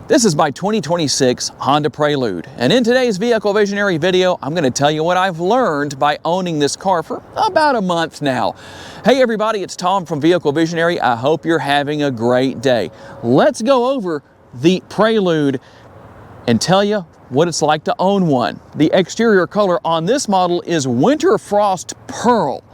This is my 2026 Honda Prelude, and in today's Vehicle Visionary video, I'm going to tell you what I've learned by owning this car for about a month now. Hey everybody, it's Tom from Vehicle Visionary. I hope you're having a great day. Let's go over the Prelude and tell you what it's like to own one. The exterior color on this model is Winter Frost Pearl.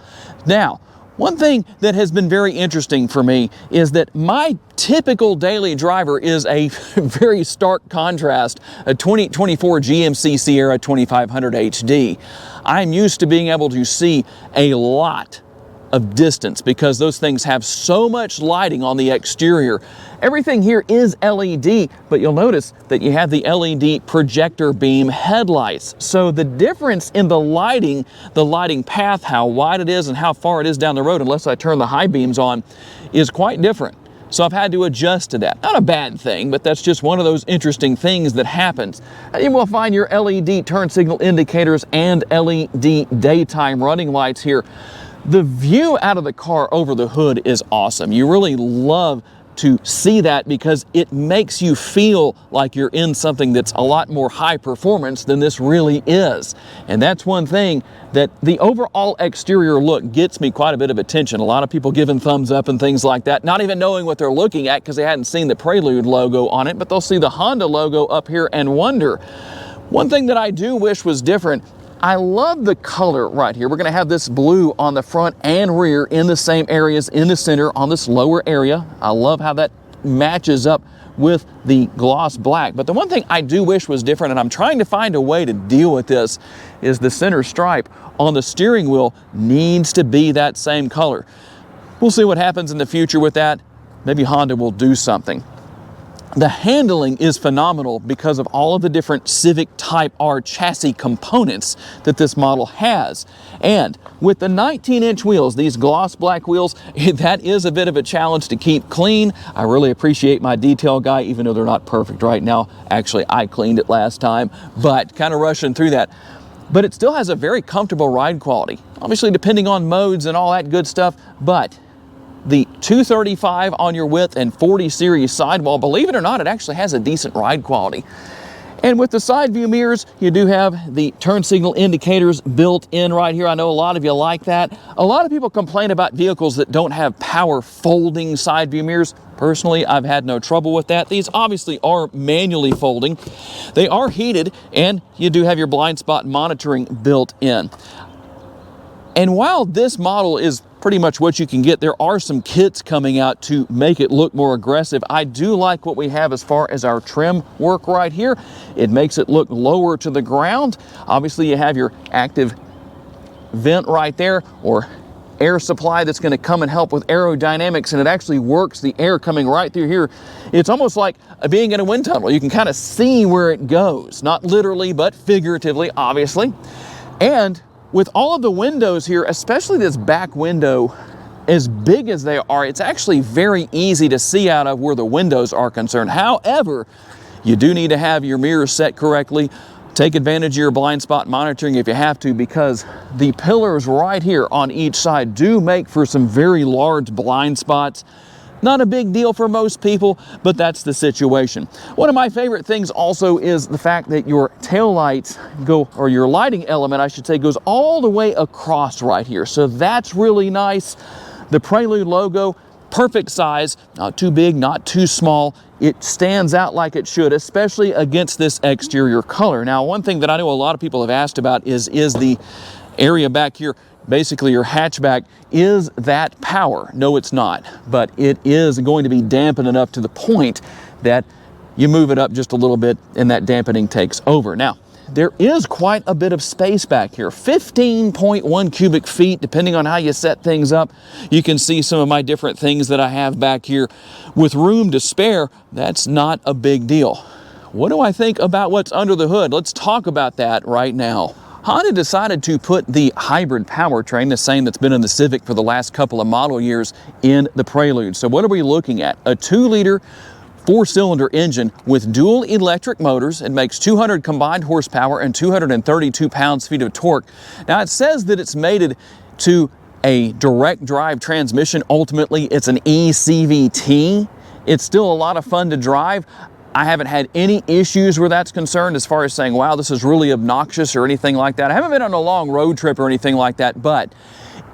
Now, one thing that has been very interesting for me is that my typical daily driver is a very stark contrast, a 2024 GMC Sierra 2500 HD. I'm used to being able to see a lot of distance because those things have so much lighting on the exterior. Everything here is LED, but you'll notice that you have the LED projector beam headlights. So the difference in the lighting path, how wide it is and how far it is down the road, unless I turn the high beams on, is quite different. So I've had to adjust to that. Not a bad thing, but that's just one of those interesting things that happens. You will find your LED turn signal indicators and LED daytime running lights here. The view out of the car over the hood is awesome. You really love to see that because it makes you feel like you're in something that's a lot more high performance than this really is. And that's one thing that the overall exterior look gets me quite a bit of attention. A lot of people giving thumbs up and things like that, not even knowing what they're looking at because they hadn't seen the Prelude logo on it, but they'll see the Honda logo up here and wonder. One thing that I do wish was different, I love the color right here. We're going to have this blue on the front and rear in the same areas in the center on this lower area. I love how that matches up with the gloss black. But the one thing I do wish was different, and I'm trying to find a way to deal with this, is the center stripe on the steering wheel needs to be that same color. We'll see what happens in the future with that. Maybe Honda will do something. The handling is phenomenal because of all of the different Civic Type R chassis components that this model has. And with the 19-inch wheels, these gloss black wheels, that is a bit of a challenge to keep clean. I really appreciate my detail guy, even though they're not perfect right now. Actually, I cleaned it last time, but kind of rushing through that. But it still has a very comfortable ride quality. Obviously, depending on modes and all that good stuff, but the 235 on your width and 40 series sidewall, believe it or not, it actually has a decent ride quality. And with the side view mirrors, you do have the turn signal indicators built in right here. I know a lot of you like that. A lot of people complain about vehicles that don't have power folding side view mirrors. Personally, I've had no trouble with that. These obviously are manually folding. They are heated, and you do have your blind spot monitoring built in. And while this model is pretty much what you can get, there are some kits coming out to make it look more aggressive. I do like what we have as far as our trim work right here. It makes it look lower to the ground. Obviously, you have your active vent right there, or air supply that's going to come and help with aerodynamics, and it actually works the air coming right through here. It's almost like being in a wind tunnel. You can kind of see where it goes, not literally, but figuratively, obviously. And with all of the windows here, especially this back window, as big as they are, it's actually very easy to see out of where the windows are concerned. However, you do need to have your mirrors set correctly. Take advantage of your blind spot monitoring if you have to, because the pillars right here on each side do make for some very large blind spots. Not a big deal for most people, but that's the situation. One of my favorite things also is the fact that your tail lights go, or your lighting element, I should say, goes all the way across right here. So that's really nice. The Prelude logo, perfect size, not too big, not too small. It stands out like it should, especially against this exterior color. Now, one thing that I know a lot of people have asked about is the area back here. Basically, your hatchback, is that power? No, it's not, but it is going to be dampened enough to the point that you move it up just a little bit and that dampening takes over. Now, there is quite a bit of space back here, 15.1 cubic feet, depending on how you set things up. You can see some of my different things that I have back here. With room to spare, that's not a big deal. What do I think about what's under the hood? Let's talk about that right now. Honda decided to put the hybrid powertrain, the same that's been in the Civic for the last couple of model years, in the Prelude. So what are we looking at? A 2-liter 4-cylinder engine with dual electric motors. It makes 200 combined horsepower and 232 pounds-feet of torque. Now it says that it's mated to a direct drive transmission. Ultimately, it's an eCVT. It's still a lot of fun to drive. I haven't had any issues where that's concerned as far as saying, wow, this is really obnoxious or anything like that. I haven't been on a long road trip or anything like that, but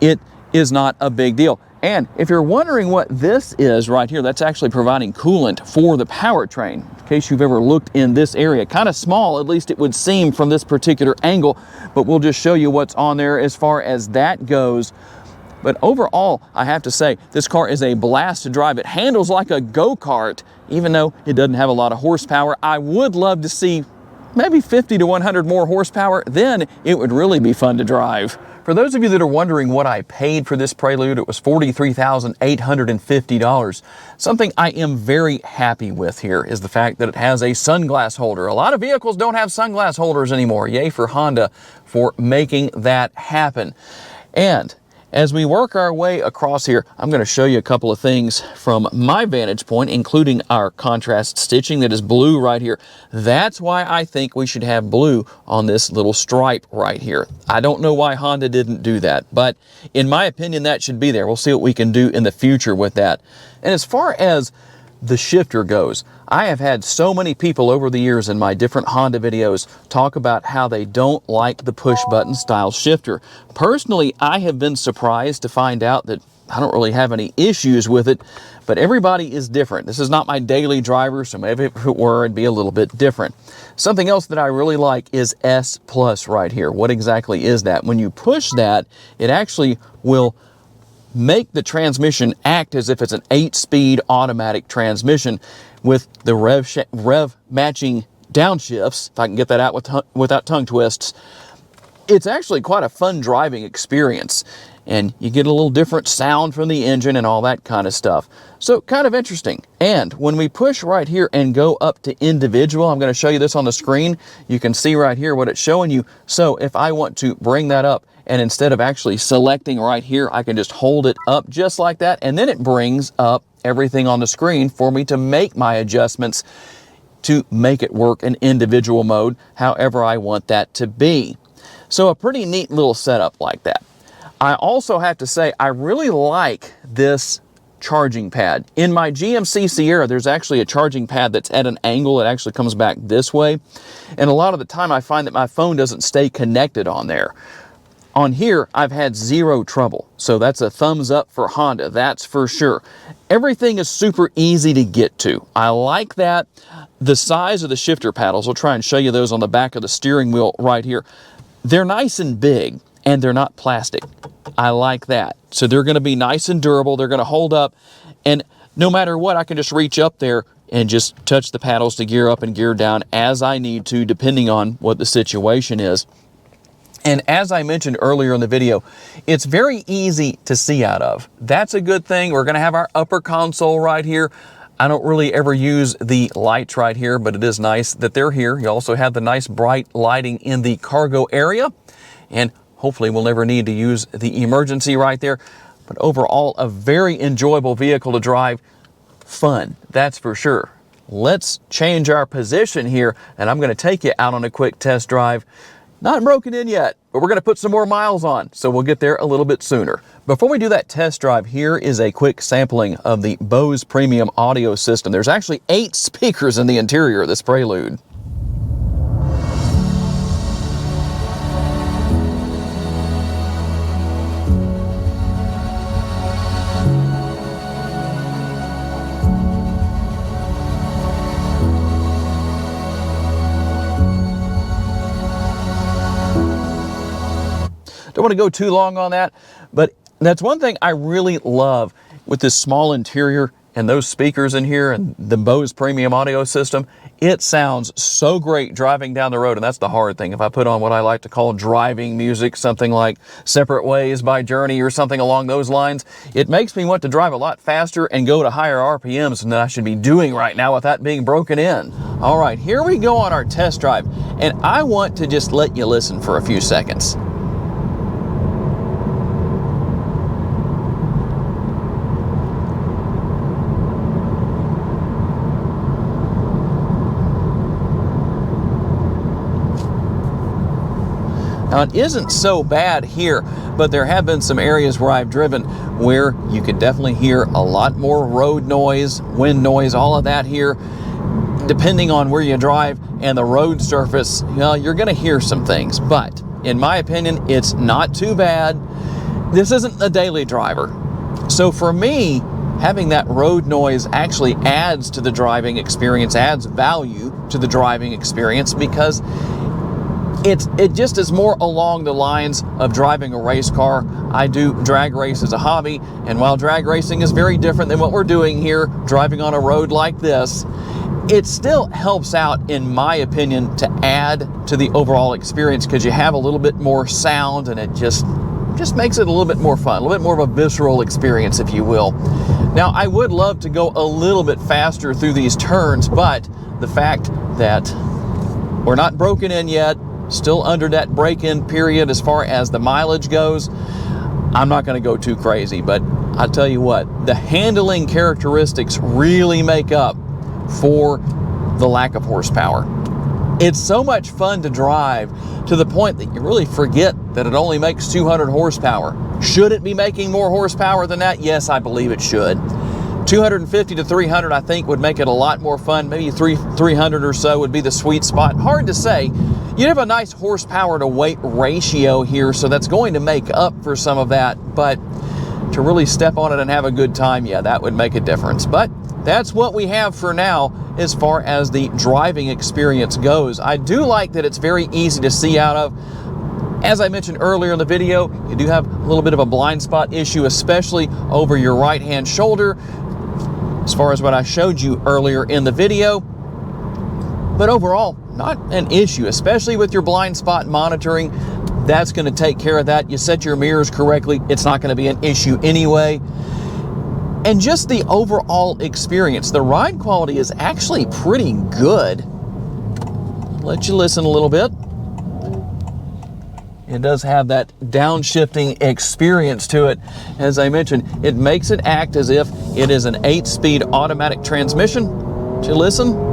it is not a big deal. And if you're wondering what this is right here, that's actually providing coolant for the powertrain. In case you've ever looked in this area, kind of small, at least it would seem from this particular angle, but we'll just show you what's on there as far as that goes. But overall, I have to say, this car is a blast to drive. It handles like a go-kart, even though it doesn't have a lot of horsepower. I would love to see maybe 50 to 100 more horsepower, then it would really be fun to drive. For those of you that are wondering what I paid for this Prelude, it was $43,850. Something I am very happy with here is the fact that it has a sunglass holder. A lot of vehicles don't have sunglass holders anymore. Yay for Honda for making that happen. And as we work our way across here, I'm going to show you a couple of things from my vantage point, including our contrast stitching that is blue right here. That's why I think we should have blue on this little stripe right here. I don't know why Honda didn't do that, but in my opinion, that should be there. We'll see what we can do in the future with that. And as far as the shifter goes, I have had so many people over the years in my different Honda videos talk about how they don't like the push button style shifter. Personally, I have been surprised to find out that I don't really have any issues with it, but everybody is different. This is not my daily driver, so maybe if it were, it'd be a little bit different. Something else that I really like is S Plus right here. What exactly is that? When you push that, it actually will make the transmission act as if it's an 8-speed automatic transmission with the rev matching downshifts, if I can get that out without tongue twists. It's actually quite a fun driving experience, and you get a little different sound from the engine and all that kind of stuff. So kind of interesting. And when we push right here and go up to individual, I'm going to show you this on the screen. You can see right here what it's showing you. So if I want to bring that up, and instead of actually selecting right here, I can just hold it up just like that, and then it brings up everything on the screen for me to make my adjustments to make it work in individual mode, however I want that to be. So a pretty neat little setup like that. I also have to say, I really like this charging pad. In my GMC Sierra, there's actually a charging pad that's at an angle. It actually comes back this way. And a lot of the time I find that my phone doesn't stay connected on there. On here, I've had zero trouble. So that's a thumbs up for Honda, that's for sure. Everything is super easy to get to. I like that. The size of the shifter paddles, I'll try and show you those on the back of the steering wheel right here. They're nice and big, and they're not plastic. I like that. So they're going to be nice and durable. They're going to hold up. And no matter what, I can just reach up there and just touch the paddles to gear up and gear down as I need to, depending on what the situation is. And as I mentioned earlier in the video, it's very easy to see out of. That's a good thing. We're going to have our upper console right here. I don't really ever use the lights right here, but it is nice that they're here. You also have the nice bright lighting in the cargo area. And hopefully we'll never need to use the emergency right there. But overall, a very enjoyable vehicle to drive. Fun, that's for sure. Let's change our position here, and I'm going to take you out on a quick test drive. Not broken in yet, but we're going to put some more miles on, so we'll get there a little bit sooner. Before we do that test drive, here is a quick sampling of the Bose premium audio system. There's actually 8 speakers in the interior of this Prelude. Don't want to go too long on that, but that's one thing I really love with this small interior and those speakers in here and the Bose premium audio system. It sounds so great driving down the road, and that's the hard thing. If I put on what I like to call driving music, something like Separate Ways by Journey or something along those lines, it makes me want to drive a lot faster and go to higher RPMs than I should be doing right now with that being broken in. All right, here we go on our test drive, and I want to just let you listen for a few seconds. Now, it isn't so bad here, but there have been some areas where I've driven where you could definitely hear a lot more road noise, wind noise, all of that here. depending on where you drive and the road surface, you know, you're going to hear some things. But in my opinion, it's not too bad. This isn't a daily driver. So for me, having that road noise actually adds to the driving experience, adds value to the driving experience, because it just is more along the lines of driving a race car. I do drag race as a hobby, and while drag racing is very different than what we're doing here, driving on a road like this, it still helps out, in my opinion, to add to the overall experience, because you have a little bit more sound, and it just makes it a little bit more fun, a little bit more of a visceral experience, if you will. Now, I would love to go a little bit faster through these turns, but the fact that we're not broken in yet, still under that break-in period as far as the mileage goes, I'm not going to go too crazy. But I'll tell you what, the handling characteristics really make up for the lack of horsepower. It's so much fun to drive, to the point that you really forget that it only makes 200 horsepower. Should it be making more horsepower than that? Yes, I believe it should. 250 to 300, I think, would make it a lot more fun. Maybe 300 or so would be the sweet spot. Hard to say. You have a nice horsepower to weight ratio here, so that's going to make up for some of that. But to really step on it and have a good time, yeah, that would make a difference. But that's what we have for now as far as the driving experience goes. I do like that it's very easy to see out of. As I mentioned earlier in the video, you do have a little bit of a blind spot issue, especially over your right-hand shoulder, as far as what I showed you earlier in the video. But overall, not an issue, especially with your blind spot monitoring. That's going to take care of that. You set your mirrors correctly, it's not going to be an issue anyway. And just the overall experience, the ride quality is actually pretty good. Let you listen a little bit. It does have that downshifting experience to it. As I mentioned, it makes it act as if it is an 8-speed automatic transmission. Let you listen.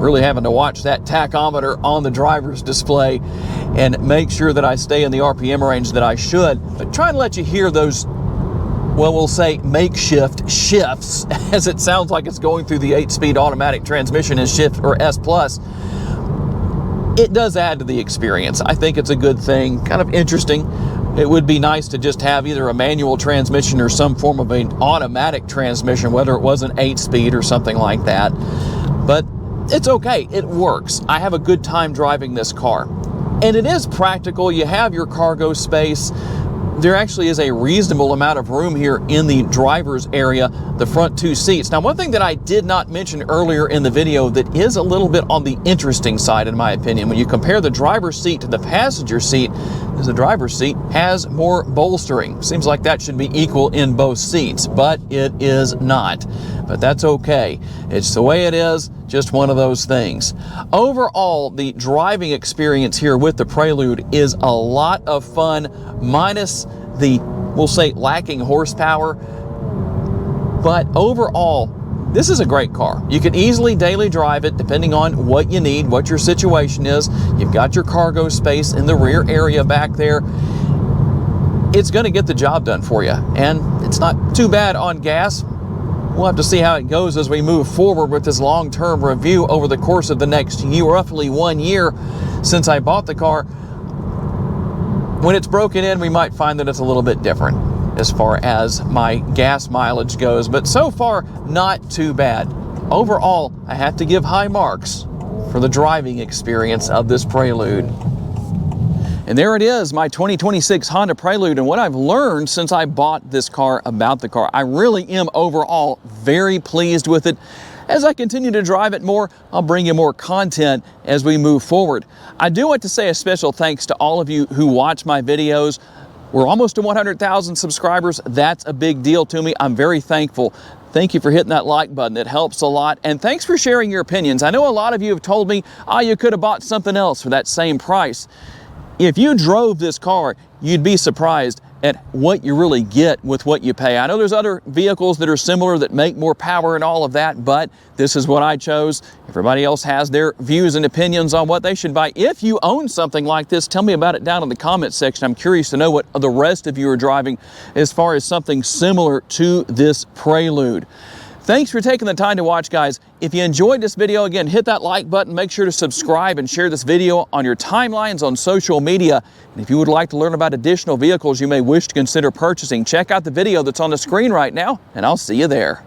Really having to watch that tachometer on the driver's display and make sure that I stay in the RPM range that I should, but try and let you hear those, well, we'll say makeshift shifts, as it sounds like it's going through the 8-speed automatic transmission in shift or S+. It does add to the experience. I think it's a good thing, kind of interesting. It would be nice to just have either a manual transmission or some form of an automatic transmission, whether it was an 8-speed or something like that. But it's okay, it works. I have a good time driving this car. And it is practical. You have your cargo space. There actually is a reasonable amount of room here in the driver's area, the front 2 seats. Now, one thing that I did not mention earlier in the video that is a little bit on the interesting side, in my opinion, when you compare the driver's seat to the passenger seat, is the driver's seat has more bolstering. Seems like that should be equal in both seats, but it is not. But that's okay. It's the way it is, just one of those things. Overall, the driving experience here with the Prelude is a lot of fun, minus the, we'll say, lacking horsepower. But overall, this is a great car. You can easily daily drive it depending on what you need, what your situation is. You've got your cargo space in the rear area back there. It's going to get the job done for you. And it's not too bad on gas. We'll have to see how it goes as we move forward with this long-term review over the course of the next year, roughly 1 year since I bought the car. When it's broken in, we might find that it's a little bit different as far as my gas mileage goes, but so far, not too bad. Overall, I have to give high marks for the driving experience of this Prelude. And there it is, my 2026 Honda Prelude, and what I've learned since I bought this car about the car. I really am overall very pleased with it. As I continue to drive it more, I'll bring you more content as we move forward. I do want to say a special thanks to all of you who watch my videos. We're almost to 100,000 subscribers. That's a big deal to me. I'm very thankful. Thank you for hitting that like button. It helps a lot. And thanks for sharing your opinions. I know a lot of you have told me, you could have bought something else for that same price. If you drove this car, you'd be surprised at what you really get with what you pay. I know there's other vehicles that are similar that make more power and all of that, but this is what I chose. Everybody else has their views and opinions on what they should buy. If you own something like this, tell me about it down in the comment section. I'm curious to know what the rest of you are driving as far as something similar to this Prelude. Thanks for taking the time to watch, guys. If you enjoyed this video, again, hit that like button, make sure to subscribe and share this video on your timelines on social media. And if you would like to learn about additional vehicles you may wish to consider purchasing, check out the video that's on the screen right now, and I'll see you there.